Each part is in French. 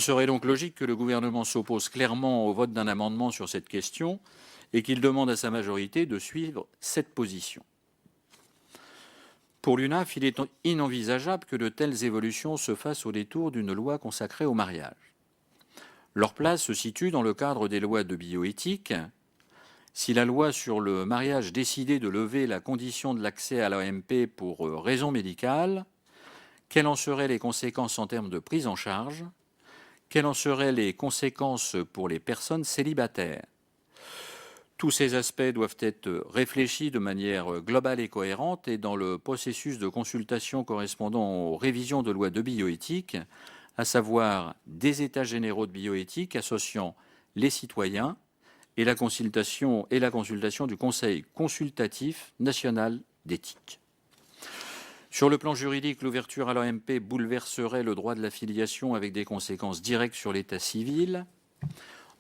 Il serait donc logique que le gouvernement s'oppose clairement au vote d'un amendement sur cette question et qu'il demande à sa majorité de suivre cette position. Pour l'UNAF, il est inenvisageable que de telles évolutions se fassent au détour d'une loi consacrée au mariage. Leur place se situe dans le cadre des lois de bioéthique. Si la loi sur le mariage décidait de lever la condition de l'accès à l'AMP pour raison médicale, quelles en seraient les conséquences en termes de prise en charge? Quelles en seraient les conséquences pour les personnes célibataires? Tous ces aspects doivent être réfléchis de manière globale et cohérente et dans le processus de consultation correspondant aux révisions de loi de bioéthique, à savoir des états généraux de bioéthique associant les citoyens et la consultation du Conseil consultatif national d'éthique. Sur le plan juridique, l'ouverture à l'AMP bouleverserait le droit de la filiation avec des conséquences directes sur l'état civil.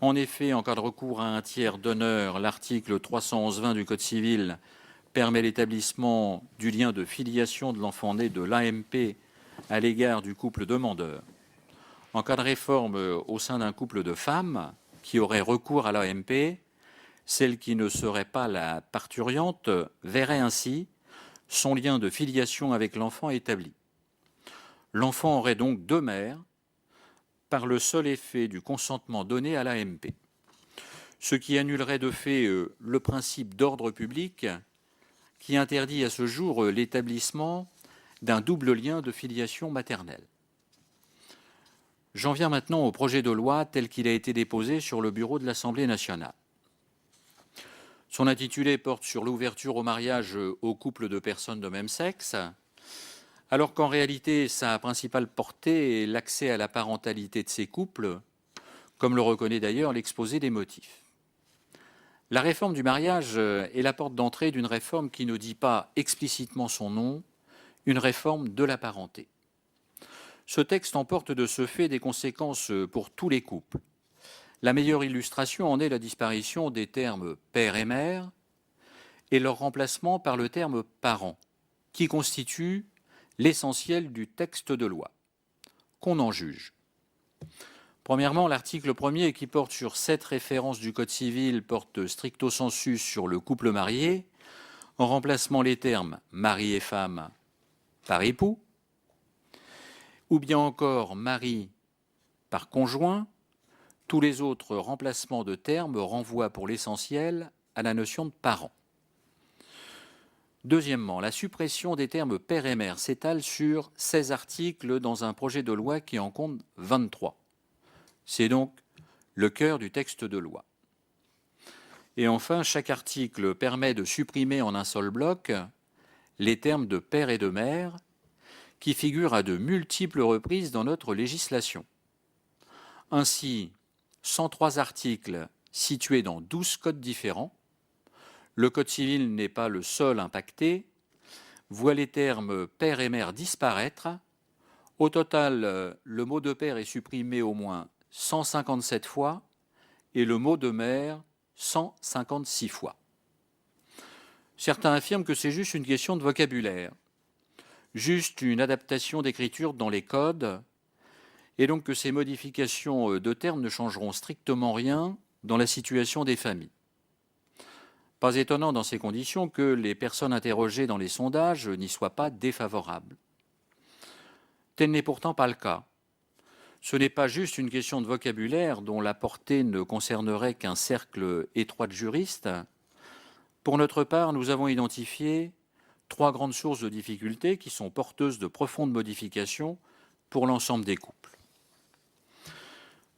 En effet, en cas de recours à un tiers donneur, l'article 311-20 du Code civil permet l'établissement du lien de filiation de l'enfant né de l'AMP à l'égard du couple demandeur. En cas de réforme au sein d'un couple de femmes qui aurait recours à l'AMP, celle qui ne serait pas la parturiente verrait ainsi son lien de filiation avec l'enfant établi. L'enfant aurait donc deux mères par le seul effet du consentement donné à l'AMP, ce qui annulerait de fait le principe d'ordre public qui interdit à ce jour l'établissement d'un double lien de filiation maternelle. J'en viens maintenant au projet de loi tel qu'il a été déposé sur le bureau de l'Assemblée nationale. Son intitulé porte sur l'ouverture au mariage aux couples de personnes de même sexe, alors qu'en réalité, sa principale portée est l'accès à la parentalité de ces couples, comme le reconnaît d'ailleurs l'exposé des motifs. La réforme du mariage est la porte d'entrée d'une réforme qui ne dit pas explicitement son nom, une réforme de la parenté. Ce texte emporte de ce fait des conséquences pour tous les couples. La meilleure illustration en est la disparition des termes père et mère et leur remplacement par le terme parent, qui constitue l'essentiel du texte de loi. Qu'on en juge. Premièrement, l'article 1er qui porte sur 7 références du Code civil porte stricto sensu sur le couple marié, en remplacement les termes mari et femme par époux, ou bien encore mari par conjoint. Tous les autres remplacements de termes renvoient pour l'essentiel à la notion de parent. Deuxièmement, la suppression des termes père et mère s'étale sur 16 articles dans un projet de loi qui en compte 23. C'est donc le cœur du texte de loi. Et enfin, chaque article permet de supprimer en un seul bloc les termes de père et de mère qui figurent à de multiples reprises dans notre législation. Ainsi, 103 articles situés dans 12 codes différents. Le Code civil n'est pas le seul impacté, voit les termes père et mère disparaître. Au total, le mot de père est supprimé au moins 157 fois et le mot de mère 156 fois. Certains affirment que c'est juste une question de vocabulaire, juste une adaptation d'écriture dans les codes, et donc que ces modifications de termes ne changeront strictement rien dans la situation des familles. Pas étonnant dans ces conditions que les personnes interrogées dans les sondages n'y soient pas défavorables. Tel n'est pourtant pas le cas. Ce n'est pas juste une question de vocabulaire dont la portée ne concernerait qu'un cercle étroit de juristes. Pour notre part, nous avons identifié 3 grandes sources de difficultés qui sont porteuses de profondes modifications pour l'ensemble des couples.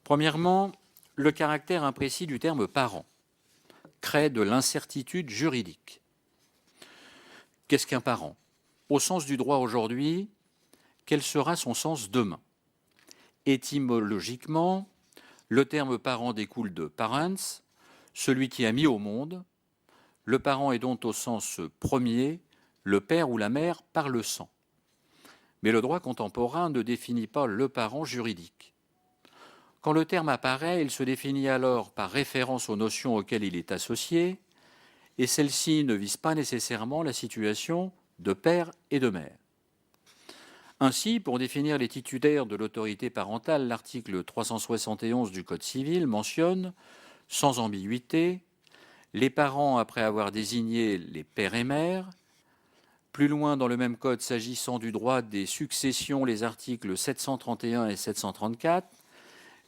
Premièrement, le caractère imprécis du terme parent crée de l'incertitude juridique. Qu'est-ce qu'un parent? Au sens du droit aujourd'hui, quel sera son sens demain? Étymologiquement, le terme parent découle de parents, celui qui a mis au monde. Le parent est donc au sens premier, le père ou la mère par le sang. Mais le droit contemporain ne définit pas le parent juridique. Quand le terme apparaît, il se définit alors par référence aux notions auxquelles il est associé, et celles-ci ne visent pas nécessairement la situation de père et de mère. Ainsi, pour définir les titulaires de l'autorité parentale, l'article 371 du Code civil mentionne, sans ambiguïté, les parents après avoir désigné les pères et mères. Plus loin dans le même code, s'agissant du droit des successions, les articles 731 et 734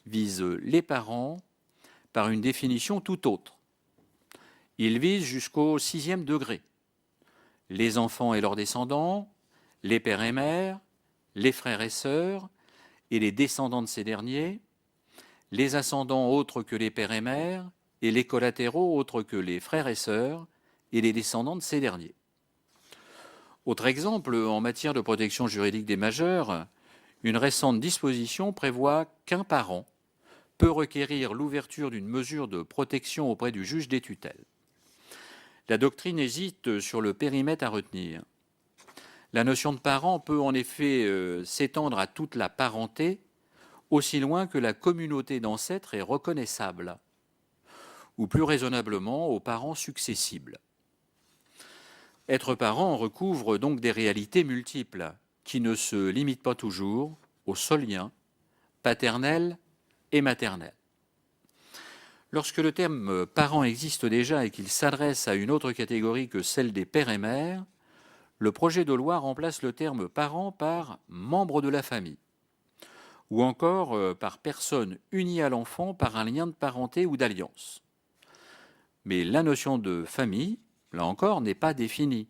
visent les parents par une définition tout autre. Ils visent jusqu'au 6e degré. Les enfants et leurs descendants, les pères et mères, les frères et sœurs et les descendants de ces derniers, les ascendants autres que les pères et mères et les collatéraux autres que les frères et sœurs et les descendants de ces derniers. Autre exemple, en matière de protection juridique des majeurs, une récente disposition prévoit qu'un parent peut requérir l'ouverture d'une mesure de protection auprès du juge des tutelles. La doctrine hésite sur le périmètre à retenir. La notion de parent peut en effet s'étendre à toute la parenté, aussi loin que la communauté d'ancêtres est reconnaissable, ou plus raisonnablement aux parents successibles. Être parent recouvre donc des réalités multiples, qui ne se limitent pas toujours aux seuls liens paternels et maternels. Lorsque le terme parent existe déjà et qu'il s'adresse à une autre catégorie que celle des pères et mères, le projet de loi remplace le terme parent par membre de la famille, ou encore par personne unie à l'enfant par un lien de parenté ou d'alliance. Mais la notion de famille, là encore, n'est pas définie.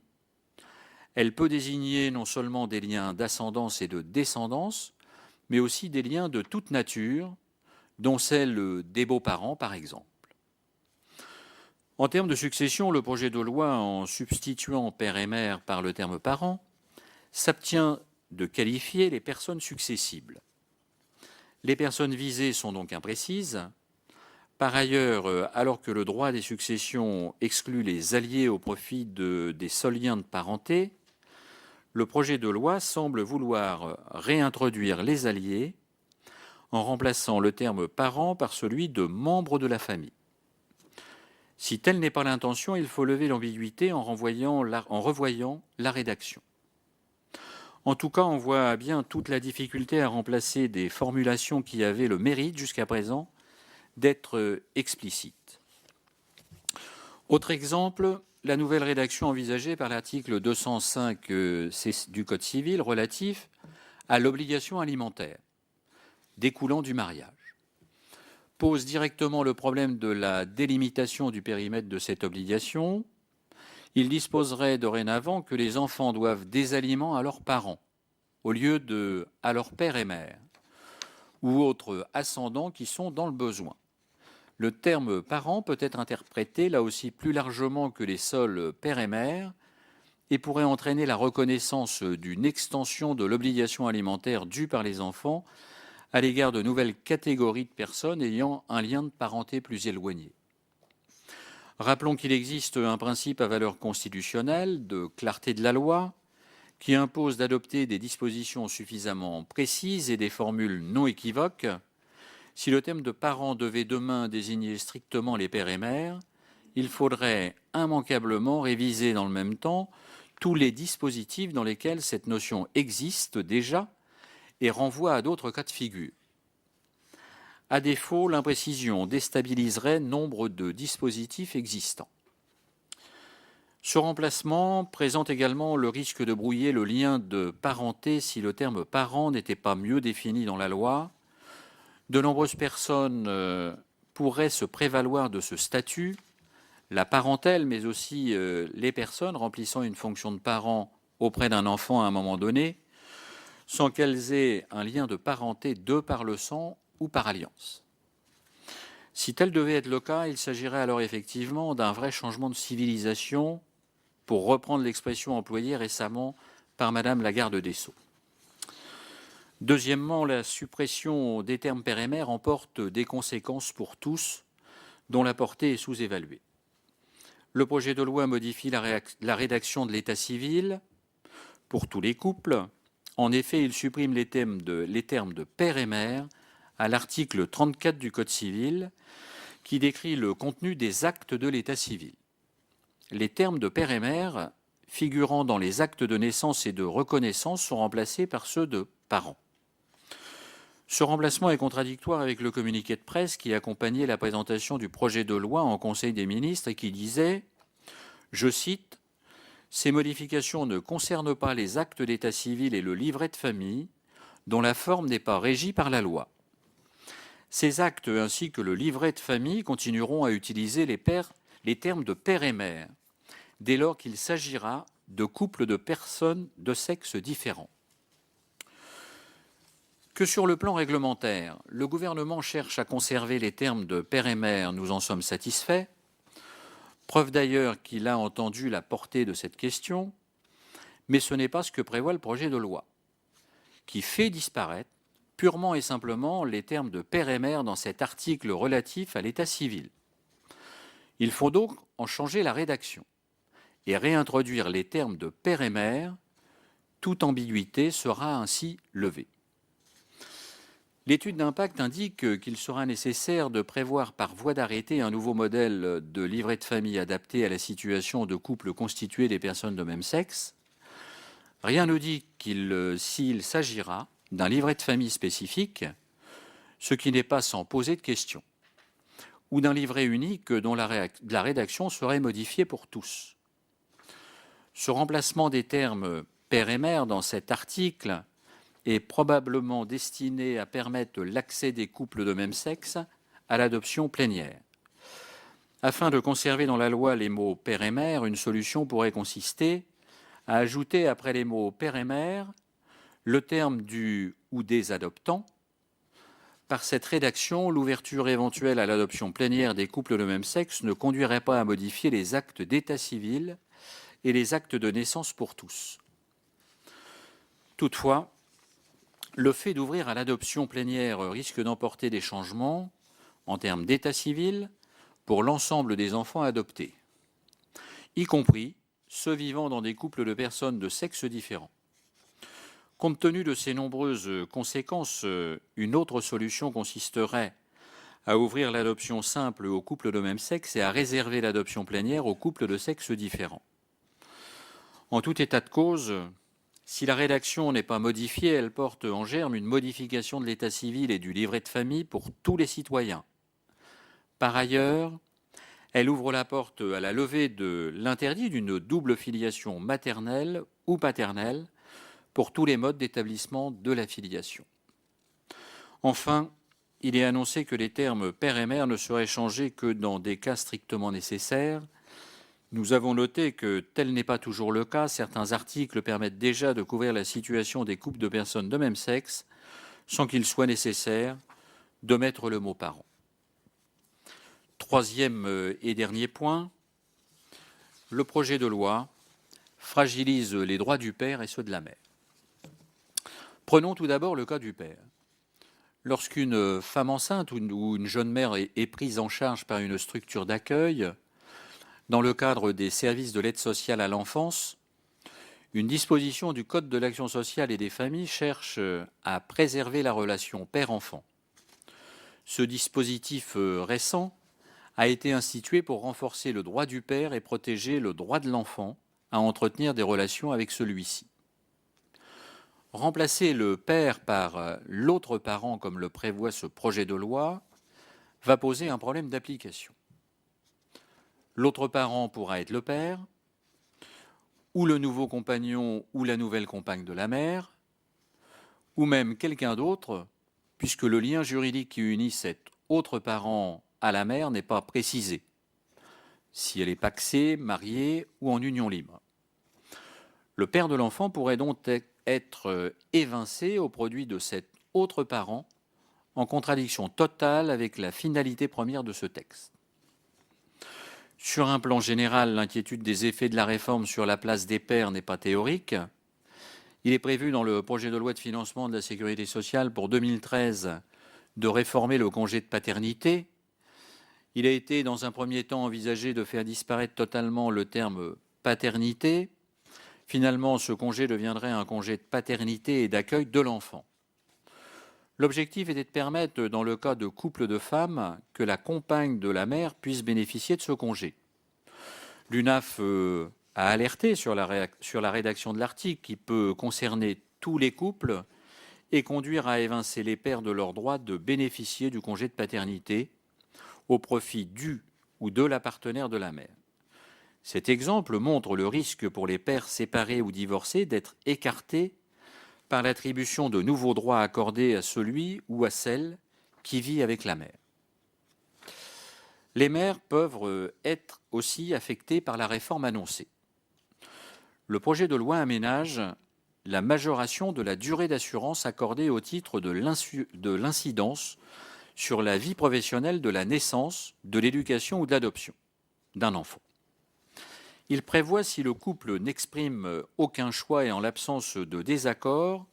Elle peut désigner non seulement des liens d'ascendance et de descendance, mais aussi des liens de toute nature, dont celle des beaux-parents par exemple. En termes de succession, le projet de loi, en substituant père et mère par le terme parent, s'abstient de qualifier les personnes successibles. Les personnes visées sont donc imprécises. Par ailleurs, alors que le droit des successions exclut les alliés au profit des seuls liens de parenté, le projet de loi semble vouloir réintroduire les alliés en remplaçant le terme parent par celui de membre de la famille. Si telle n'est pas l'intention, il faut lever l'ambiguïté en revoyant la rédaction. En tout cas, on voit bien toute la difficulté à remplacer des formulations qui avaient le mérite jusqu'à présent d'être explicites. Autre exemple, la nouvelle rédaction envisagée par l'article 205 du Code civil relatif à l'obligation alimentaire découlant du mariage pose directement le problème de la délimitation du périmètre de cette obligation. Il disposerait dorénavant que les enfants doivent des aliments à leurs parents, au lieu de à leur père et mère, ou autres ascendants qui sont dans le besoin. Le terme parent peut être interprété là aussi plus largement que les seuls pères et mères et pourrait entraîner la reconnaissance d'une extension de l'obligation alimentaire due par les enfants à l'égard de nouvelles catégories de personnes ayant un lien de parenté plus éloigné. Rappelons qu'il existe un principe à valeur constitutionnelle de clarté de la loi qui impose d'adopter des dispositions suffisamment précises et des formules non équivoques. Si le terme de parent devait demain désigner strictement les pères et mères, il faudrait immanquablement réviser dans le même temps tous les dispositifs dans lesquels cette notion existe déjà et renvoie à d'autres cas de figure. À défaut, l'imprécision déstabiliserait nombre de dispositifs existants. Ce remplacement présente également le risque de brouiller le lien de parenté si le terme parent n'était pas mieux défini dans la loi. De nombreuses personnes pourraient se prévaloir de ce statut, la parentèle, mais aussi les personnes remplissant une fonction de parent auprès d'un enfant à un moment donné, sans qu'elles aient un lien de parenté de par le sang ou par alliance. Si tel devait être le cas, il s'agirait alors effectivement d'un vrai changement de civilisation, pour reprendre l'expression employée récemment par Madame la garde des Sceaux. Deuxièmement, la suppression des termes père et mère emporte des conséquences pour tous, dont la portée est sous-évaluée. Le projet de loi modifie la rédaction de l'état civil pour tous les couples. En effet, il supprime les termes de père et mère à l'article 34 du Code civil, qui décrit le contenu des actes de l'état civil. Les termes de père et mère figurant dans les actes de naissance et de reconnaissance sont remplacés par ceux de parents. Ce remplacement est contradictoire avec le communiqué de presse qui accompagnait la présentation du projet de loi en Conseil des ministres et qui disait, je cite, « Ces modifications ne concernent pas les actes d'état civil et le livret de famille, dont la forme n'est pas régie par la loi. Ces actes ainsi que le livret de famille continueront à utiliser les termes de père et mère, dès lors qu'il s'agira de couples de personnes de sexe différents. » Que sur le plan réglementaire, le gouvernement cherche à conserver les termes de père et mère, nous en sommes satisfaits. Preuve d'ailleurs qu'il a entendu la portée de cette question, mais ce n'est pas ce que prévoit le projet de loi, qui fait disparaître purement et simplement les termes de père et mère dans cet article relatif à l'état civil. Il faut donc en changer la rédaction et réintroduire les termes de père et mère. Toute ambiguïté sera ainsi levée. L'étude d'impact indique qu'il sera nécessaire de prévoir par voie d'arrêté un nouveau modèle de livret de famille adapté à la situation de couples constitués des personnes de même sexe. Rien ne dit s'il s'agira d'un livret de famille spécifique, ce qui n'est pas sans poser de questions, ou d'un livret unique dont la rédaction serait modifiée pour tous. Ce remplacement des termes père et mère dans cet article est probablement destiné à permettre l'accès des couples de même sexe à l'adoption plénière. Afin de conserver dans la loi les mots père et mère, une solution pourrait consister à ajouter après les mots père et mère le terme du ou des adoptants. Par cette rédaction, l'ouverture éventuelle à l'adoption plénière des couples de même sexe ne conduirait pas à modifier les actes d'état civil et les actes de naissance pour tous. Toutefois, le fait d'ouvrir à l'adoption plénière risque d'emporter des changements en termes d'état civil pour l'ensemble des enfants adoptés, y compris ceux vivant dans des couples de personnes de sexe différents. Compte tenu de ces nombreuses conséquences, une autre solution consisterait à ouvrir l'adoption simple aux couples de même sexe et à réserver l'adoption plénière aux couples de sexe différents. En tout état de cause, si la rédaction n'est pas modifiée, elle porte en germe une modification de l'état civil et du livret de famille pour tous les citoyens. Par ailleurs, elle ouvre la porte à la levée de l'interdit d'une double filiation maternelle ou paternelle pour tous les modes d'établissement de la filiation. Enfin, il est annoncé que les termes père et mère ne seraient changés que dans des cas strictement nécessaires. Nous avons noté que tel n'est pas toujours le cas. Certains articles permettent déjà de couvrir la situation des couples de personnes de même sexe sans qu'il soit nécessaire de mettre le mot parent. Troisième et dernier point, le projet de loi fragilise les droits du père et ceux de la mère. Prenons tout d'abord le cas du père. Lorsqu'une femme enceinte ou une jeune mère est prise en charge par une structure d'accueil, dans le cadre des services de l'aide sociale à l'enfance, une disposition du Code de l'action sociale et des familles cherche à préserver la relation père-enfant. Ce dispositif récent a été institué pour renforcer le droit du père et protéger le droit de l'enfant à entretenir des relations avec celui-ci. Remplacer le père par l'autre parent, comme le prévoit ce projet de loi, va poser un problème d'application. L'autre parent pourra être le père, ou le nouveau compagnon ou la nouvelle compagne de la mère, ou même quelqu'un d'autre, puisque le lien juridique qui unit cet autre parent à la mère n'est pas précisé, si elle est pacsée, mariée ou en union libre. Le père de l'enfant pourrait donc être évincé au produit de cet autre parent, en contradiction totale avec la finalité première de ce texte. Sur un plan général, l'inquiétude des effets de la réforme sur la place des pères n'est pas théorique. Il est prévu dans le projet de loi de financement de la sécurité sociale pour 2013 de réformer le congé de paternité. Il a été dans un premier temps envisagé de faire disparaître totalement le terme paternité. Finalement, ce congé deviendrait un congé de paternité et d'accueil de l'enfant. L'objectif était de permettre, dans le cas de couples de femmes, que la compagne de la mère puisse bénéficier de ce congé. L'UNAF a alerté sur la rédaction de l'article qui peut concerner tous les couples et conduire à évincer les pères de leur droit de bénéficier du congé de paternité au profit du ou de la partenaire de la mère. Cet exemple montre le risque pour les pères séparés ou divorcés d'être écartés par l'attribution de nouveaux droits accordés à celui ou à celle qui vit avec la mère. Les mères peuvent être aussi affectées par la réforme annoncée. Le projet de loi aménage la majoration de la durée d'assurance accordée au titre de l'incidence sur la vie professionnelle de la naissance, de l'éducation ou de l'adoption d'un enfant. Il prévoit, si le couple n'exprime aucun choix et en l'absence de désaccord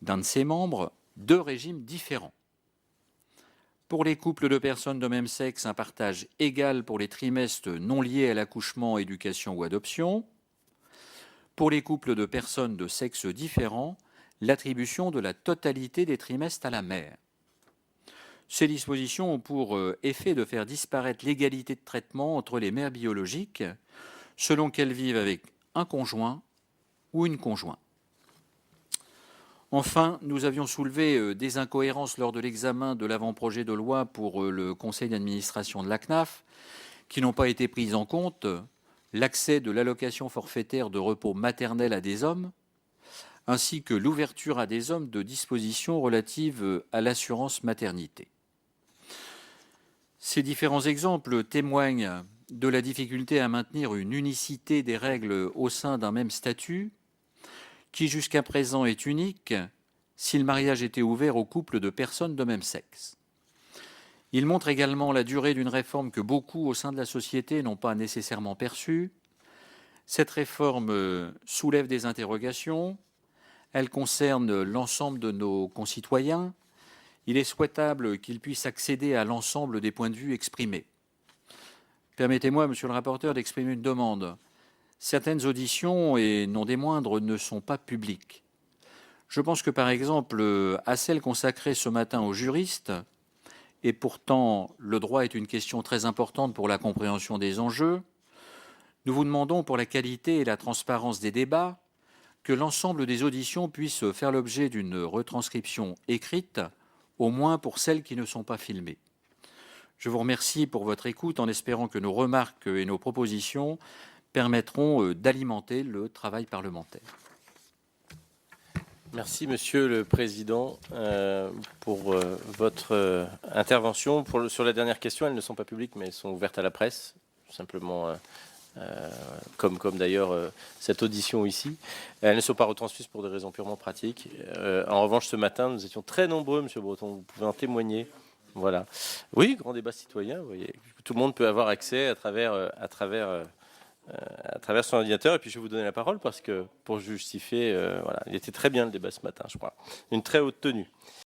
d'un de ses membres, 2 régimes différents. Pour les couples de personnes de même sexe, un partage égal pour les trimestres non liés à l'accouchement, éducation ou adoption. Pour les couples de personnes de sexe différent, l'attribution de la totalité des trimestres à la mère. Ces dispositions ont pour effet de faire disparaître l'égalité de traitement entre les mères biologiques selon qu'elles vivent avec un conjoint ou une conjointe. Enfin, nous avions soulevé des incohérences lors de l'examen de l'avant-projet de loi pour le conseil d'administration de la CNAF qui n'ont pas été prises en compte, l'accès de l'allocation forfaitaire de repos maternel à des hommes, ainsi que l'ouverture à des hommes de dispositions relatives à l'assurance maternité. Ces différents exemples témoignent de la difficulté à maintenir une unicité des règles au sein d'un même statut, qui jusqu'à présent est unique si le mariage était ouvert aux couples de personnes de même sexe. Il montre également la durée d'une réforme que beaucoup au sein de la société n'ont pas nécessairement perçue. Cette réforme soulève des interrogations, elle concerne l'ensemble de nos concitoyens. Il est souhaitable qu'ils puissent accéder à l'ensemble des points de vue exprimés. Permettez-moi, monsieur le rapporteur, d'exprimer une demande. Certaines auditions, et non des moindres, ne sont pas publiques. Je pense que, par exemple, à celle consacrée ce matin aux juristes, et pourtant le droit est une question très importante pour la compréhension des enjeux, nous vous demandons, pour la qualité et la transparence des débats, que l'ensemble des auditions puissent faire l'objet d'une retranscription écrite, au moins pour celles qui ne sont pas filmées. Je vous remercie pour votre écoute en espérant que nos remarques et nos propositions permettront d'alimenter le travail parlementaire. Merci, Monsieur le Président, pour votre intervention. Sur la dernière question, elles ne sont pas publiques, mais elles sont ouvertes à la presse, tout simplement, comme d'ailleurs cette audition ici. Elles ne sont pas retransmises pour des raisons purement pratiques. En revanche, ce matin, nous étions très nombreux, Monsieur Breton, vous pouvez en témoigner. Voilà. Oui, grand débat citoyen, vous voyez. Tout le monde peut avoir accès à travers son ordinateur. Et puis je vais vous donner la parole parce que pour justifier, voilà, il était très bien le débat ce matin, je crois. Une très haute tenue.